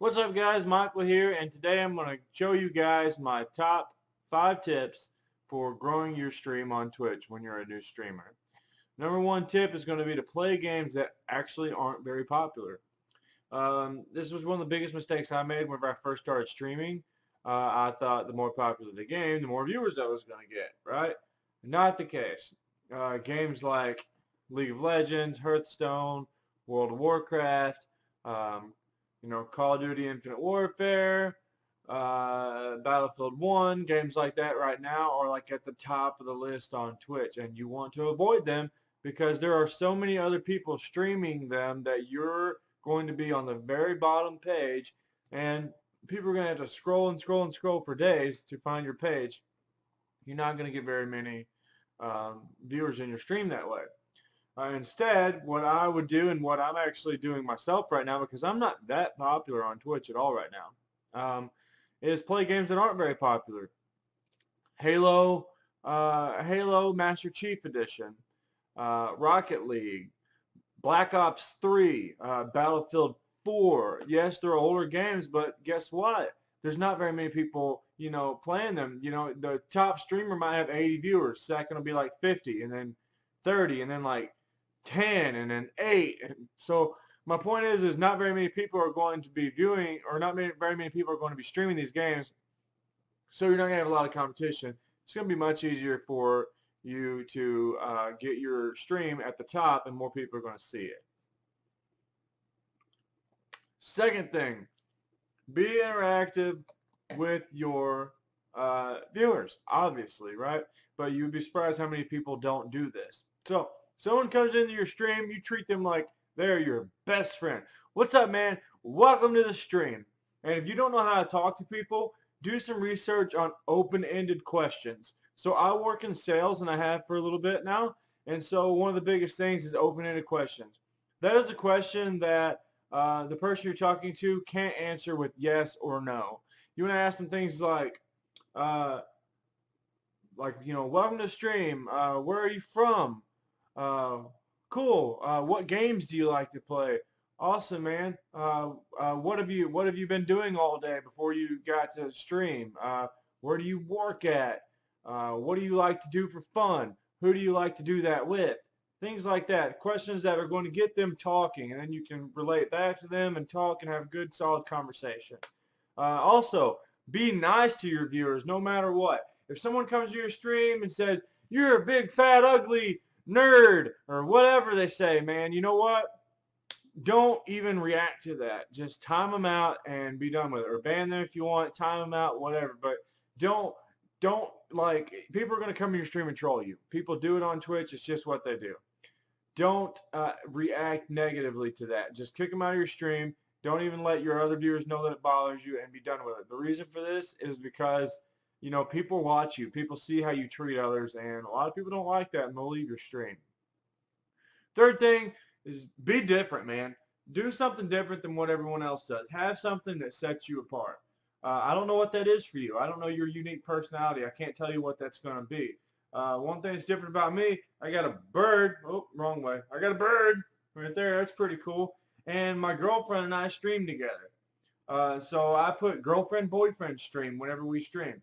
What's up guys, Michael here, and today I'm going to show you guys my top 5 tips for growing your stream on Twitch when you're a new streamer. Number 1 tip is going to be to play games that actually aren't very popular. This was one of the biggest mistakes I made whenever I first started streaming. I thought the more popular the game, the more viewers I was going to get, right? Not the case. Games like League of Legends, Hearthstone, World of Warcraft, um, Call of Duty Infinite Warfare, Battlefield 1, games like that right now are like at the top of the list on Twitch, and you want to avoid them because there are so many other people streaming them that you're going to be on the very bottom page, and people are going to have to scroll and scroll and scroll for days to find your page. You're not going to get very many viewers in your stream that way. Instead, what I would do and what I'm actually doing myself right now, because I'm not that popular on Twitch at all right now, is play games that aren't very popular. Halo Master Chief Edition, Rocket League, Black Ops 3, Battlefield 4. Yes, they're older games, but guess what? There's not very many people, playing them. The top streamer might have 80 viewers. Second will be like 50, and then 30, and then like 10, and then 8. And so my point is not very many people are going to be viewing, or very many people are going to be streaming these games. So you're not going to have a lot of competition. It's going to be much easier for you to get your stream at the top, and more people are going to see it. Second thing, be interactive with your viewers, obviously, right? But you'd be surprised how many people don't do this. So someone comes into your stream, you treat them like they're your best friend. What's up, man? Welcome to the stream. And if you don't know how to talk to people, do some research on open-ended questions. So I work in sales, and I have for a little bit now. And so one of the biggest things is open-ended questions. That is a question that the person you're talking to can't answer with yes or no. You want to ask them things like, welcome to the stream. Where are you from? Cool. What games do you like to play? Awesome, man. What have you been doing all day before you got to stream? Where do you work at? What do you like to do for fun? Who do you like to do that with? Things like that. Questions that are going to get them talking, and then you can relate back to them and talk and have a good, solid conversation. Also, be nice to your viewers no matter what. If someone comes to your stream and says, "You're a big, fat, ugly nerd," or whatever they say, man, you know what? Don't even react to that. Just time them out and be done with it. Or ban them if you want. Time them out, whatever. But don't like, people are going to come to your stream and troll you. People do it on Twitch. It's just what they do. Don't react negatively to that. Just kick them out of your stream. Don't even let your other viewers know that it bothers you, and be done with it. The reason for this is because, people watch you. People see how you treat others, and a lot of people don't like that, and they'll leave your stream. Third thing is be different, man. Do something different than what everyone else does. Have something that sets you apart. I don't know what that is for you. I don't know your unique personality. I can't tell you what that's going to be. One thing that's different about me, I got a bird. Oh, wrong way. I got a bird right there. That's pretty cool. And my girlfriend and I stream together. So I put girlfriend-boyfriend stream whenever we stream.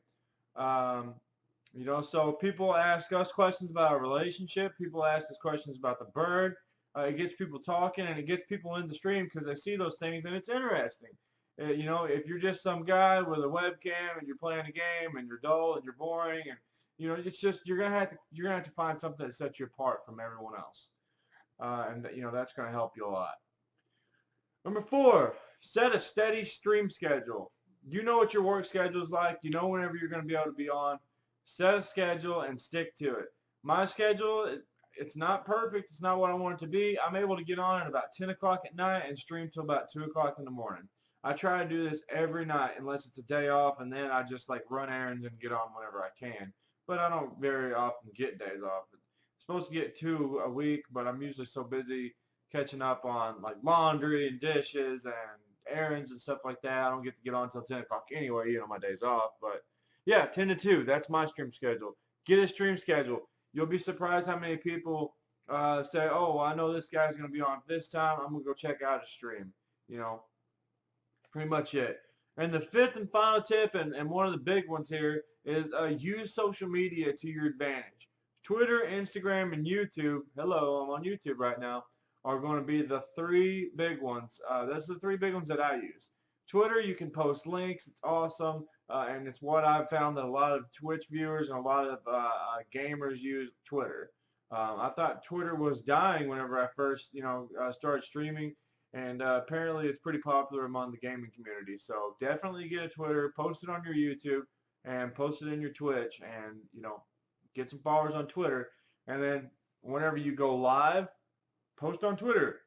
So people ask us questions about our relationship. People ask us questions about the bird. It gets people talking, and it gets people in the stream because they see those things, and it's interesting. If you're just some guy with a webcam and you're playing a game and you're dull and you're boring, and it's just you're gonna have to find something that sets you apart from everyone else, and that's gonna help you a lot. Number 4, set a steady stream schedule. You know what your work schedule is like. You know whenever you're going to be able to be on. Set a schedule and stick to it. My schedule, it's not perfect. It's not what I want it to be. I'm able to get on at about 10 o'clock at night and stream till about 2 o'clock in the morning. I try to do this every night unless it's a day off, and then I just like run errands and get on whenever I can. But I don't very often get days off. I'm supposed to get 2 a week, but I'm usually so busy catching up on like laundry and dishes and errands and stuff like that. I don't get to get on until 10 o'clock anyway, my days off. But yeah, 10 to 2, that's my stream schedule. Get a stream schedule. You'll be surprised how many people say, "Oh, I know this guy's going to be on this time. I'm going to go check out his stream." Pretty much it. And the fifth and final tip, and one of the big ones here, is use social media to your advantage. Twitter, Instagram, and YouTube, hello, I'm on YouTube right now, are going to be the three big ones. That's the three big ones that I use. Twitter, you can post links. It's awesome. And it's what I've found that a lot of Twitch viewers and a lot of gamers use Twitter. I thought Twitter was dying whenever I first, started streaming. And apparently it's pretty popular among the gaming community. So definitely get a Twitter, post it on your YouTube, and post it in your Twitch, and get some followers on Twitter. And then whenever you go live, post on Twitter.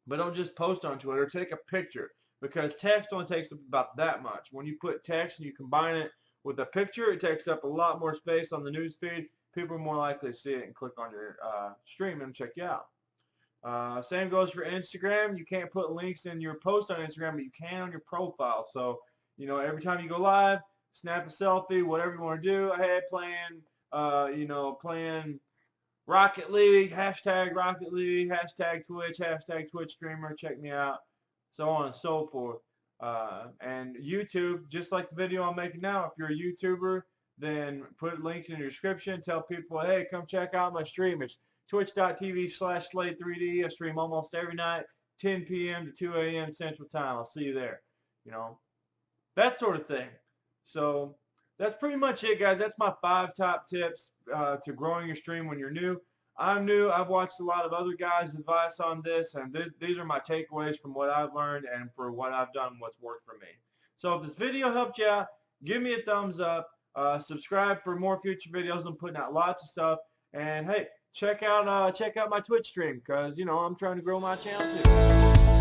But don't just post on Twitter. Take a picture, because text only takes up about that much. When you put text and you combine it with a picture, it takes up a lot more space on the news feed. People are more likely to see it and click on your stream and check you out. Same goes for Instagram. You can't put links in your post on Instagram, but you can on your profile. So, every time you go live, snap a selfie, whatever you want to do. Hey, playing Rocket League, hashtag Rocket League, hashtag Twitch, hashtag Twitch streamer, check me out, so on and so forth. And YouTube, just like the video I'm making now, if you're a YouTuber, then put a link in the description. Tell people, hey, come check out my stream. It's twitch.tv/Slade3D. I stream almost every night, 10 p.m. to 2 a.m. Central Time. I'll see you there. That sort of thing. So that's pretty much it, guys. That's my 5 top tips to growing your stream when you're new. I'm new. I've watched a lot of other guys' advice on this, and these are my takeaways from what I've learned and for what I've done, what's worked for me. So if this video helped you out, give me a thumbs up. Subscribe for more future videos. I'm putting out lots of stuff. And hey, check out my Twitch stream, because I'm trying to grow my channel too.